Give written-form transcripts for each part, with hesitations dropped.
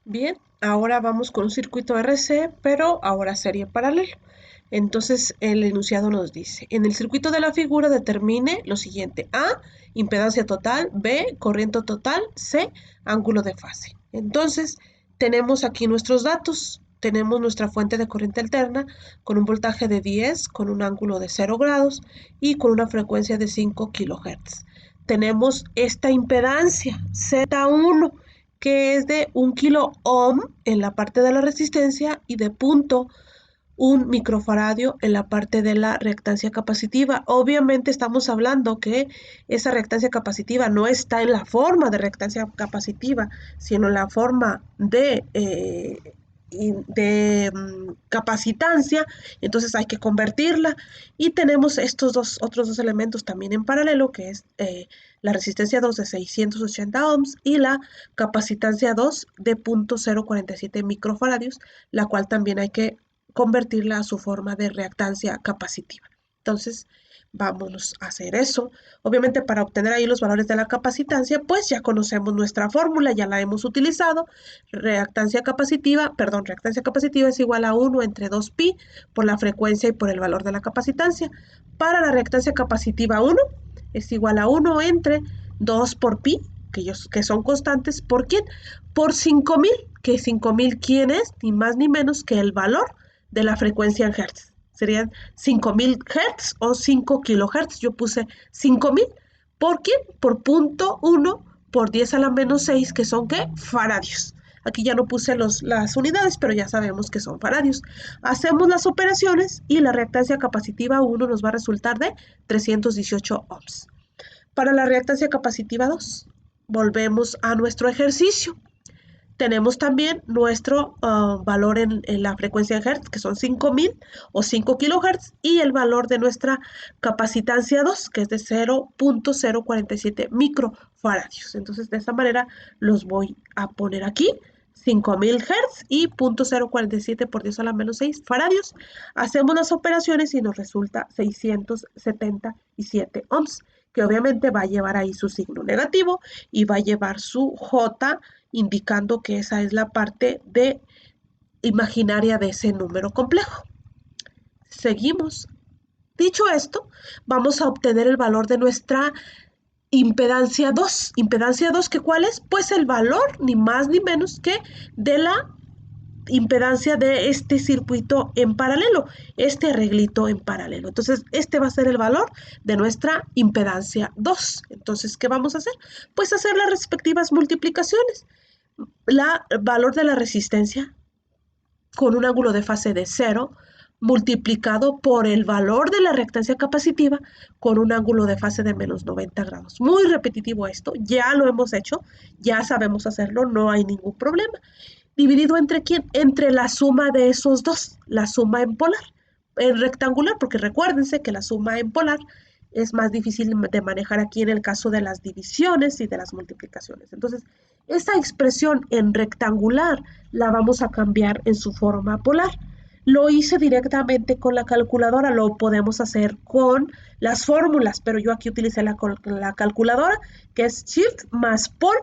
Bien, ahora vamos con un circuito RC, pero ahora serie paralelo. Entonces, el enunciado nos dice, en el circuito de la figura determine lo siguiente. A, impedancia total. B, corriente total. C, ángulo de fase. Entonces, tenemos aquí nuestros datos. Tenemos nuestra fuente de corriente alterna con un voltaje de 10, con un ángulo de 0 grados y con una frecuencia de 5 kilohertz. Tenemos esta impedancia Z1 que es de 1 kilo ohm en la parte de la resistencia y de punto un microfaradio en la parte de la reactancia capacitiva. Obviamente estamos hablando que esa reactancia capacitiva no está en la forma de reactancia capacitiva, sino en la forma de capacitancia, entonces hay que convertirla y tenemos estos otros dos elementos también en paralelo, que es la resistencia 2 de 680 ohms y la capacitancia 2 de 0.047 microfaradios, la cual también hay que convertirla a su forma de reactancia capacitiva. Entonces, vamos a hacer eso. Obviamente, para obtener ahí los valores de la capacitancia, pues ya conocemos nuestra fórmula, ya la hemos utilizado. Reactancia capacitiva es igual a 1 entre 2pi por la frecuencia y por el valor de la capacitancia. Para la reactancia capacitiva 1 es igual a 1 entre 2 por pi, que son constantes, ¿por quién? Por 5000, que 5000, ¿quién es? Ni más ni menos que el valor de la frecuencia en hertz. Serían 5000 hertz o 5 kilohertz. Yo puse 5000. ¿Por qué? Por punto 1 por 10 a la menos 6, que son ¿qué? Faradios. Aquí ya no puse las unidades, pero ya sabemos que son faradios. Hacemos las operaciones y la reactancia capacitiva 1 nos va a resultar de 318 ohms. Para la reactancia capacitiva 2, volvemos a nuestro ejercicio. Tenemos también nuestro valor en la frecuencia en hertz, que son 5000 o 5 kilohertz, y el valor de nuestra capacitancia 2, que es de 0.047 microfaradios. Entonces, de esta manera los voy a poner aquí. 5000 hertz y 0.047 por 10 a la menos 6 faradios. Hacemos las operaciones y nos resulta 677 ohms, que obviamente va a llevar ahí su signo negativo y va a llevar su J, indicando que esa es la parte de imaginaria de ese número complejo. Seguimos. Dicho esto, vamos a obtener el valor de nuestra impedancia 2. Impedancia 2, ¿que cuál es? Pues el valor, ni más ni menos que de la impedancia de este circuito en paralelo, este arreglito en paralelo. Entonces, este va a ser el valor de nuestra impedancia 2. Entonces, ¿qué vamos a hacer? Pues hacer las respectivas multiplicaciones. El valor de la resistencia con un ángulo de fase de 0 multiplicado por el valor de la reactancia capacitiva con un ángulo de fase de menos 90 grados. Muy repetitivo esto, ya lo hemos hecho, ya sabemos hacerlo, no hay ningún problema. ¿Dividido entre quién? Entre la suma de esos dos, la suma en polar, en rectangular, porque recuérdense que la suma en polar es más difícil de manejar aquí en el caso de las divisiones y de las multiplicaciones. Entonces, esta expresión en rectangular la vamos a cambiar en su forma polar. Lo hice directamente con la calculadora, lo podemos hacer con las fórmulas, pero yo aquí utilicé la calculadora, que es Shift más Pol.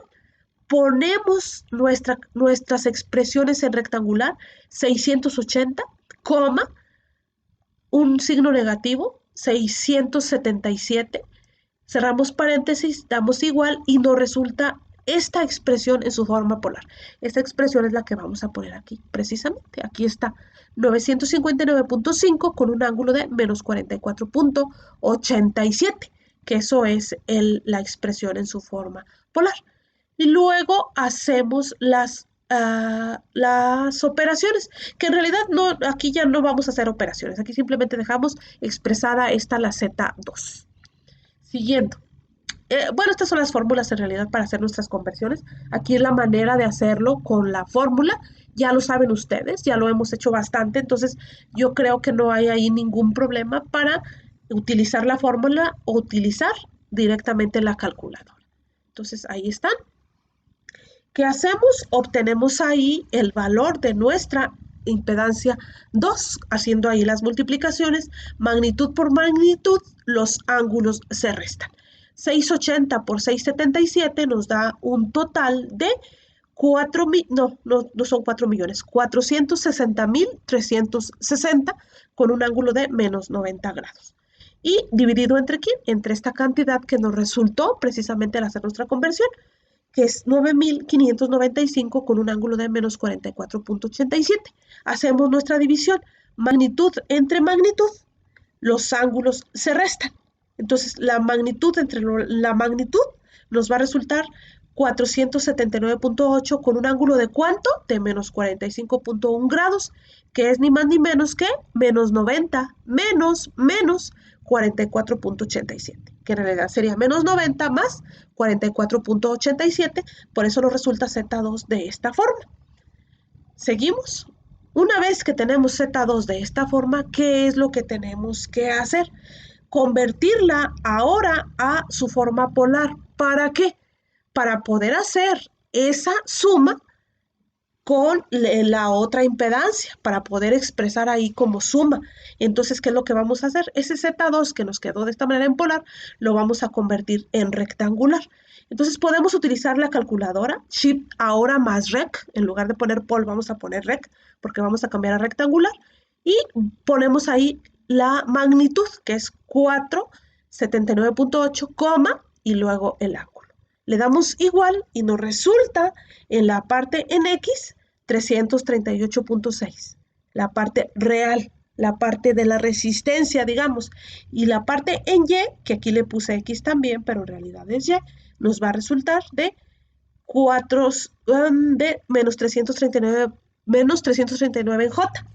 Ponemos nuestras expresiones en rectangular, 680, coma, un signo negativo, 677, cerramos paréntesis, damos igual y nos resulta esta expresión en su forma polar. Esta expresión es la que vamos a poner aquí, precisamente. Aquí está, 959.5 con un ángulo de menos 44.87, que eso es la expresión en su forma polar. Y luego hacemos las operaciones, que en realidad no, aquí ya no vamos a hacer operaciones, aquí simplemente dejamos expresada esta la Z2. Siguiendo. Bueno, estas son las fórmulas en realidad para hacer nuestras conversiones. Aquí es la manera de hacerlo con la fórmula. Ya lo saben ustedes, ya lo hemos hecho bastante, entonces yo creo que no hay ahí ningún problema para utilizar la fórmula o utilizar directamente la calculadora. Entonces ahí están. ¿Qué hacemos? Obtenemos ahí el valor de nuestra impedancia 2, haciendo ahí las multiplicaciones, magnitud por magnitud, los ángulos se restan. 680 por 677 nos da un total de no son 4 millones, 460.360 con un ángulo de menos 90 grados. Y dividido entre quién? Entre esta cantidad que nos resultó precisamente al hacer nuestra conversión, que es 9.595 con un ángulo de menos 44.87. Hacemos nuestra división, magnitud entre magnitud, los ángulos se restan. Entonces, la magnitud entre la magnitud nos va a resultar 479.8 con un ángulo de ¿cuánto? De menos 45.1 grados, que es ni más ni menos que menos 90 menos 44.87, que en realidad sería menos 90 más 44.87, por eso nos resulta Z2 de esta forma. Seguimos. Una vez que tenemos Z2 de esta forma, ¿qué es lo que tenemos que hacer? Convertirla ahora a su forma polar. ¿Para qué? Para poder hacer esa suma con la otra impedancia, para poder expresar ahí como suma. Entonces, ¿qué es lo que vamos a hacer? Ese Z2 que nos quedó de esta manera en polar, lo vamos a convertir en rectangular. Entonces, podemos utilizar la calculadora, Shift ahora más Rec, en lugar de poner Pol, vamos a poner Rec, porque vamos a cambiar a rectangular, y ponemos ahí la magnitud, que es 479.8, y luego el ángulo. Le damos igual y nos resulta en la parte en X 338.6, la parte real, la parte de la resistencia, digamos, y la parte en Y, que aquí le puse X también, pero en realidad es Y, nos va a resultar de menos 339 en J.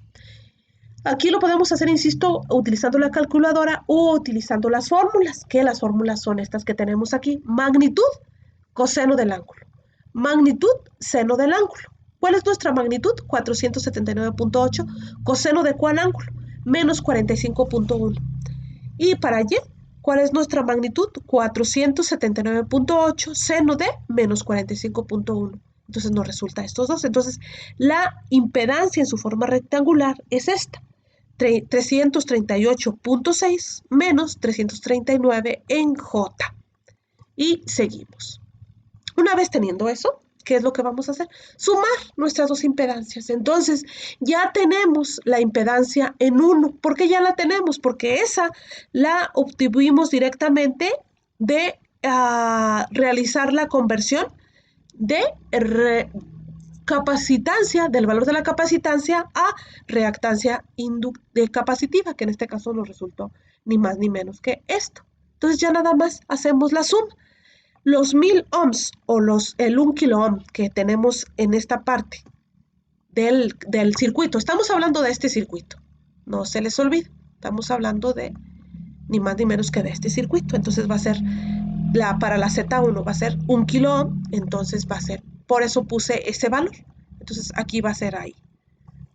Aquí lo podemos hacer, insisto, utilizando la calculadora o utilizando las fórmulas, que las fórmulas son estas que tenemos aquí. Magnitud, coseno del ángulo. Magnitud, seno del ángulo. ¿Cuál es nuestra magnitud? 479.8. ¿Coseno de cuál ángulo? Menos 45.1. Y para Y, ¿cuál es nuestra magnitud? 479.8. Seno de menos 45.1. Entonces nos resulta estos dos. Entonces la impedancia en su forma rectangular es esta. 338.6 menos 339 en J. Y seguimos. Una vez teniendo eso, ¿qué es lo que vamos a hacer? Sumar nuestras dos impedancias. Entonces, ya tenemos la impedancia en 1. ¿Por qué ya la tenemos? Porque esa la obtuvimos directamente de realizar la conversión de capacitancia, del valor de la capacitancia a reactancia capacitiva, que en este caso nos resultó ni más ni menos que esto. Entonces ya nada más hacemos la suma. Los 1000 ohms o el 1 kilo ohm que tenemos en esta parte del circuito, estamos hablando de este circuito, no se les olvide, estamos hablando de ni más ni menos que de este circuito. Entonces va a ser, para la Z1 va a ser 1 kilo ohm, entonces va a ser, por eso puse ese valor. Entonces aquí va a ser ahí,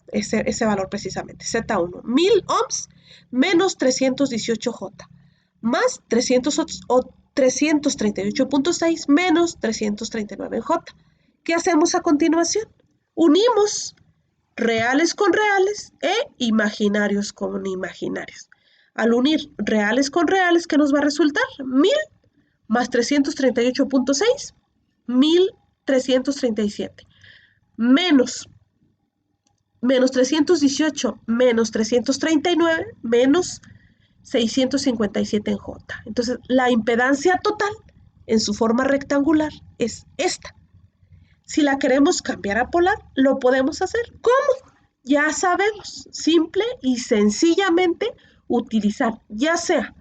ese valor precisamente, Z1, 1000 ohms menos 318J, más 338.6 menos 339 en J. ¿Qué hacemos a continuación? Unimos reales con reales e imaginarios con imaginarios. Al unir reales con reales, ¿qué nos va a resultar? 1000 más 338.6, 1337, menos 318 menos 339 menos 657 en J. Entonces, la impedancia total en su forma rectangular es esta. Si la queremos cambiar a polar, lo podemos hacer. ¿Cómo? Ya sabemos, simple y sencillamente utilizar ya sea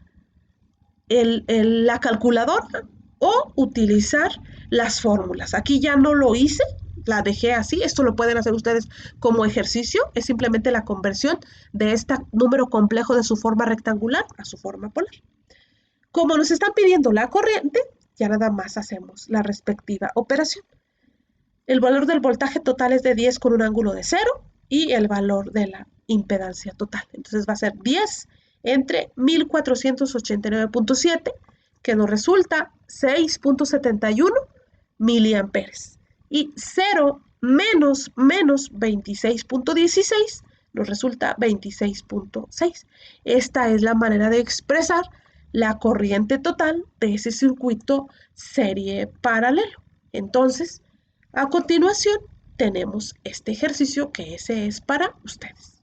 la calculadora o utilizar las fórmulas. Aquí ya no lo hice, la dejé así. Esto lo pueden hacer ustedes como ejercicio. Es simplemente la conversión de este número complejo de su forma rectangular a su forma polar. Como nos están pidiendo la corriente, ya nada más hacemos la respectiva operación. El valor del voltaje total es de 10 con un ángulo de 0 y el valor de la impedancia total. Entonces va a ser 10 entre 1489.7, que nos resulta 6.71 miliamperes. Y 0 menos 26.16 nos resulta 26.6. Esta es la manera de expresar la corriente total de ese circuito serie paralelo. Entonces, A continuación, tenemos este ejercicio que ese es para ustedes.